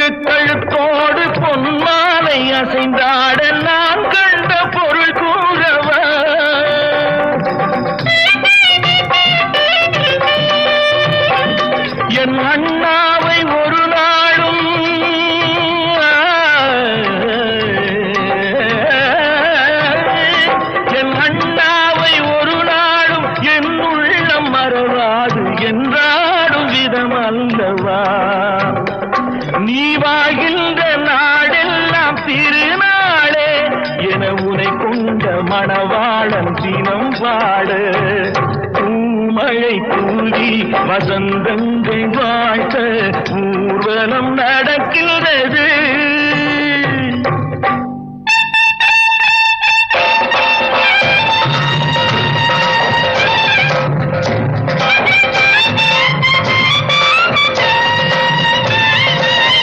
தங்க கழுத்தோடு பொன்மாலை அசைந்தாட நான் கண்ட பொருள் கூறவா என் அண்ணாவை ஒரு நாளும் என் அண்ணாவை ஒரு நாளும் என் உள்ளம் மறவாது என்றாடும் விதம் அல்லவா நீ வாழ்கின்ற நாடெல்லாம் திருநாளே என உனை கொண்ட மணவாளன் தினம் பாடு பூமழை தூவி வசந்தங்கள் வாழ்த்த ஊர்வலம் நடக்கின்றது